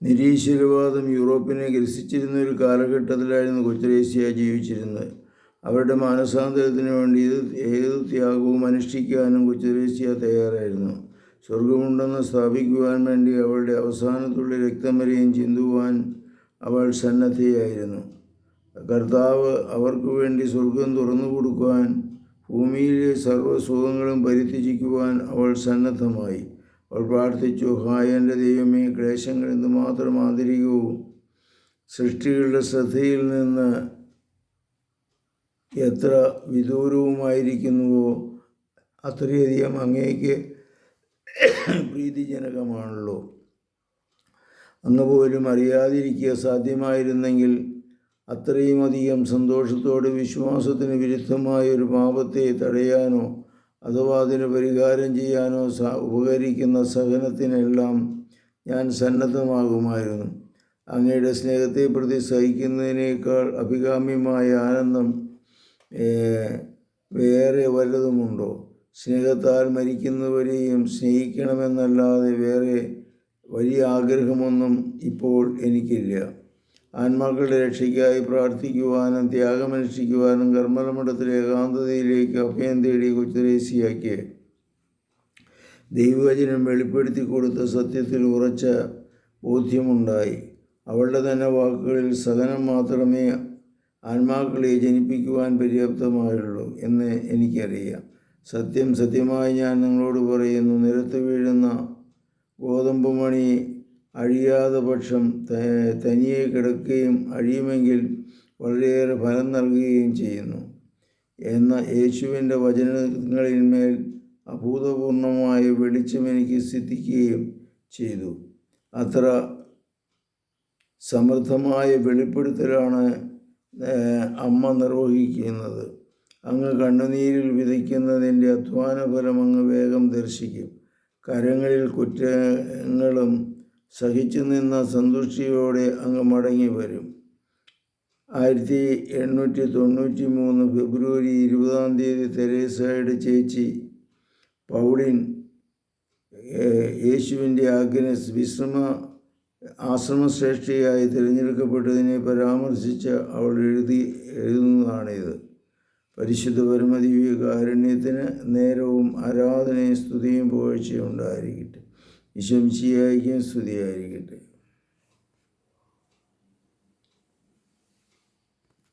നിരീശ്വരവാദം യൂറോപ്പിനെ ഗ്രസിച്ചിരുന്ന ഒരു കാലഘട്ടത്തിലായിരുന്നു കൊച്ചുത്രേസ്യ ജീവിച്ചിരുന്നത്. അവരുടെ മാനസാന്തരത്തിന് വേണ്ടി ഏത് ത്യാഗവും അനുഷ്ഠിക്കാനും കൊച്ചുത്രേസ്യ തയ്യാറായിരുന്നു. സ്വർഗമുണ്ടെന്ന് സ്ഥാപിക്കുവാൻ വേണ്ടി അവളുടെ അവസാനത്തുള്ള രക്തം വരെയും ചിന്തുവാൻ അവൾ സന്നദ്ധയായിരുന്നു. കർത്താവ് അവർക്ക് വേണ്ടി സ്വർഗം തുറന്നു കൊടുക്കുവാൻ ഭൂമിയിലെ സർവ്വസുഖങ്ങളും പരിത്യജിക്കുവാൻ അവൾ സന്നദ്ധമായി. അവൾ പ്രാർത്ഥിച്ചു, എൻ്റെ ദൈവമേ, ക്ലേശങ്ങൾ എന്തുമാത്രം ആന്തരികവും സൃഷ്ടികളുടെ ശ്രദ്ധയിൽ നിന്ന് എത്ര വിദൂരവുമായിരിക്കുന്നുവോ അത്രയധികം അങ്ങേക്ക് പ്രീതിജനകമാണല്ലോ. അങ്ങ് പോലും അറിയാതിരിക്കുക സാധ്യമായിരുന്നെങ്കിൽ അത്രയും അധികം സന്തോഷത്തോടെ വിശ്വാസത്തിന് വിരുദ്ധമായ ഒരു പാപത്തെ തടയാനോ അഥവാ അതിന് പരിഹാരം ചെയ്യാനോ ഉപകരിക്കുന്ന സഹനത്തിനെല്ലാം ഞാൻ സന്നദ്ധമാകുമായിരുന്നു. അങ്ങയുടെ സ്നേഹത്തെ പ്രതി സഹിക്കുന്നതിനേക്കാൾ അഭികാമ്യമായ ആനന്ദം വേറെ വല്ലതുമുണ്ടോ? സ്നേഹത്താൽ മരിക്കുന്നവരെയും സ്നേഹിക്കണമെന്നല്ലാതെ വേറെ വലിയ ആഗ്രഹമൊന്നും ഇപ്പോൾ എനിക്കില്ല. ആത്മാക്കളുടെ രക്ഷയ്ക്കായി പ്രാർത്ഥിക്കുവാനും ത്യാഗമനുഷ്ഠിക്കുവാനും കർമ്മലമഠത്തിലെ ഏകാന്തതയിലേക്ക് അഭയം തേടി കൊച്ചുത്രേസ്യയ്ക്ക് ദൈവവചനം വെളിപ്പെടുത്തി കൊടുത്ത സത്യത്തിൽ ഉറച്ച ബോധ്യമുണ്ടായി. അവളുടെ തന്നെ വാക്കുകളിൽ സഹനം മാത്രമേ ആത്മാക്കളെ ജനിപ്പിക്കുവാൻ പര്യാപ്തമായുള്ളൂ എന്ന് എനിക്കറിയാം. സത്യം സത്യമായി ഞാൻ നിങ്ങളോട് പറയുന്നു, നിലത്ത് വീഴുന്ന ഗോതമ്പ് മണി അഴിയാതെ പക്ഷം തനിയെ കിടക്കുകയും അഴിയുമെങ്കിൽ വളരെയേറെ ഫലം നൽകുകയും ചെയ്യുന്നു എന്ന യേശുവിൻ്റെ വചനങ്ങളിന്മേൽ അഭൂതപൂർണമായ വെളിച്ചം എനിക്ക് സിദ്ധിക്കുകയും ചെയ്തു. അത്ര സമൃദ്ധമായ വെളിപ്പെടുത്തലാണ് അമ്മ നിർവഹിക്കുന്നത്. അങ്ങ് കണ്ണുനീരിൽ വിതയ്ക്കുന്നതിൻ്റെ അധ്വാനഫലം അങ്ങ് വേഗം ദർശിക്കും. കരങ്ങളിൽ കുറ്റങ്ങളും സഹിച്ചു നിന്ന സന്തുഷ്ടിയോടെ അങ്ങ് മടങ്ങി വരും. 1893 ഫെബ്രുവരി 20 തെരേസയുടെ ചേച്ചി പൗളിൻ യേശുവിൻ്റെ ആഗ്നസ് ആശ്രമശ്രേഷ്ഠയായി തിരഞ്ഞെടുക്കപ്പെട്ടതിനെ പരാമർശിച്ച് അവൾ എഴുതുന്നതാണിത്. പരിശുദ്ധ പരമദിവ്യകാരുണ്യത്തിന് നേരവും ആരാധനയും സ്തുതിയും പുകഴ്ചയും ഉണ്ടായിരിക്കട്ടെ. ഈശോ മിശിഹായ്ക്കും സ്തുതിയായിരിക്കട്ടെ.